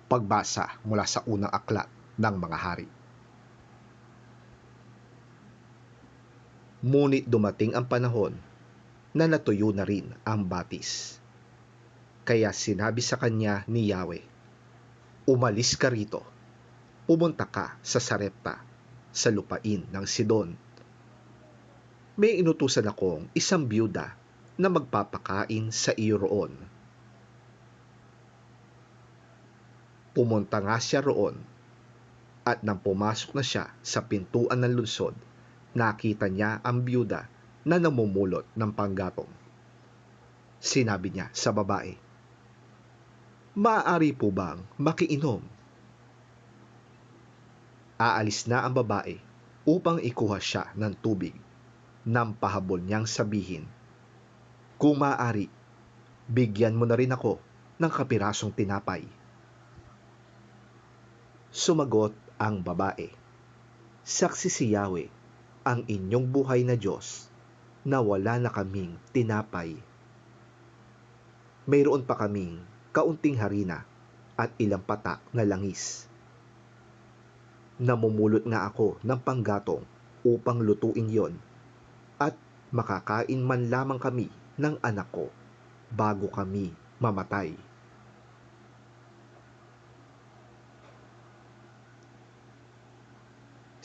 Pagbasa mula sa unang aklat ng mga hari. Ngunit dumating ang panahon na natuyo na rin ang batis. Kaya sinabi sa kanya ni Yahweh, "Umalis ka rito, pumunta ka sa Sarepta, sa lupain ng Sidon. May inutusan akong isang byuda na magpapakain sa iyo roon." Pumunta nga siya roon, at nang pumasok na siya sa pintuan ng lungsod, nakita niya ang byuda na namumulot ng panggatong. Sinabi niya sa babae, "Maaari po bang makiinom?" Aalis na ang babae upang ikuha siya ng tubig, nang pahabol niyang sabihin, "Kung maaari, bigyan mo na rin ako ng kapirasong tinapay." Sumagot ang babae, "Saksi si Yahweh, ang inyong buhay na Diyos, na wala na kaming tinapay. Mayroon pa kaming kaunting harina at ilang patak na langis. Namumulot nga ako ng panggatong upang lutuin yon, at makakain man lamang kami ng anak ko bago kami mamatay."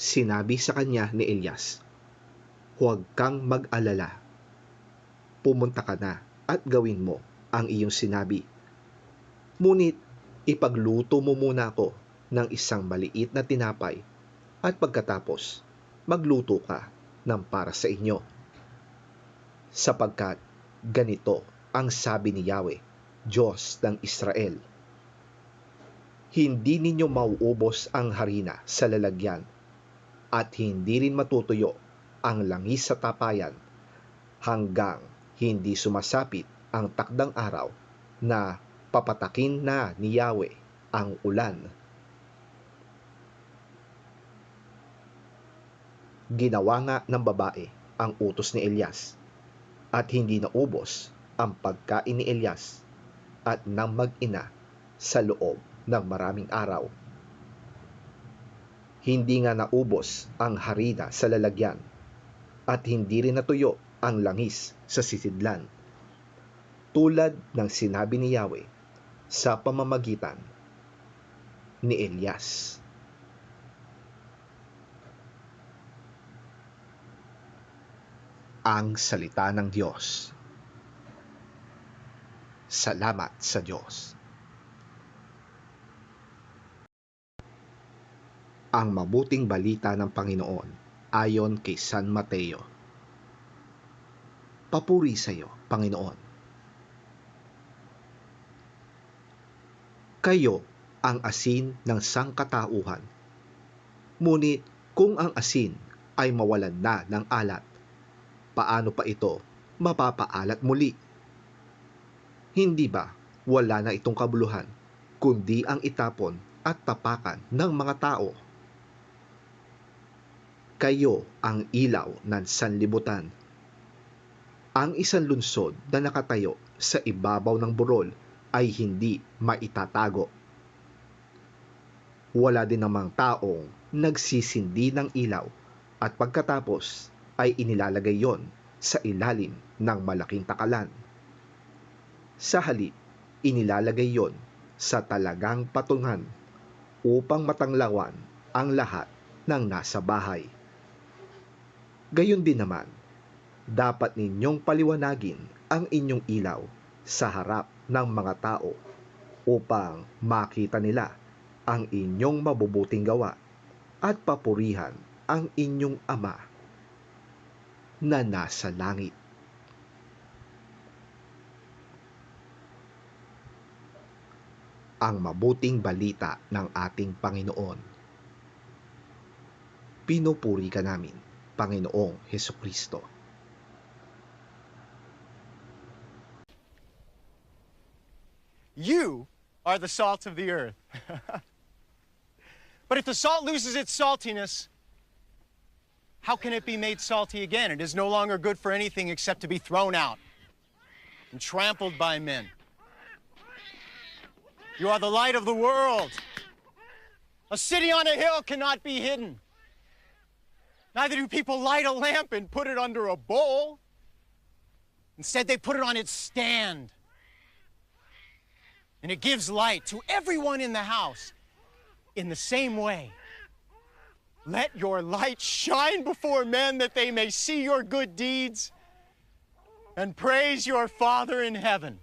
Sinabi sa kanya ni Elias, "Huwag kang mag-alala. Pumunta ka na at gawin mo ang iyong sinabi. Ngunit ipagluto mo muna ako ng isang maliit na tinapay, at pagkatapos magluto ka ng para sa inyo. Sapagkat ganito ang sabi ni Yahweh, Diyos ng Israel, hindi ninyo mauubos ang harina sa lalagyan, at hindi rin matutuyo ang langis sa tapayan hanggang hindi sumasapit ang takdang araw na papatakin na ni Yahweh ang ulan." Ginawa nga ng babae ang utos ni Elias, at hindi naubos ang pagkain ni Elias at ng mag-ina sa loob ng maraming araw. Hindi nga naubos ang harina sa lalagyan, at hindi rin natuyo ang langis sa sisidlan, tulad ng sinabi ni Yahweh sa pamamagitan ni Elias. Ang salita ng Diyos. Salamat sa Diyos. Ang mabuting balita ng Panginoon ayon kay San Mateo. Papuri sa iyo, Panginoon. Kayo ang asin ng sangkatauhan. Ngunit kung ang asin ay mawalan na ng alat, paano pa ito mapapaalat muli? Hindi ba wala na itong kabuluhan, kundi ang itapon at tapakan ng mga tao? Kayo ang ilaw ng sanlibutan. Ang isang lunsod na nakatayo sa ibabaw ng burol ay hindi maitatago. Wala din namang taong nagsisindi ng ilaw at pagkatapos ay inilalagay yon sa ilalim ng malaking takalan. Sa halip, inilalagay yon sa talagang patungan upang matanglawan ang lahat ng nasa bahay. Gayon din naman, dapat ninyong paliwanagin ang inyong ilaw sa harap ng mga tao upang makita nila ang inyong mabubuting gawa at papurihan ang inyong Ama na nasa langit. Ang mabuting balita ng ating Panginoon. Pinupuri ka namin, Panginoong Hesukristo. You are the salt of the earth. But if the salt loses its saltiness, how can it be made salty again? It is no longer good for anything except to be thrown out and trampled by men. You are the light of the world. A city on a hill cannot be hidden. Neither do people light a lamp and put it under a bowl. Instead, they put it on its stand. And it gives light to everyone in the house. In the same way, let your light shine before men that they may see your good deeds and praise your Father in heaven.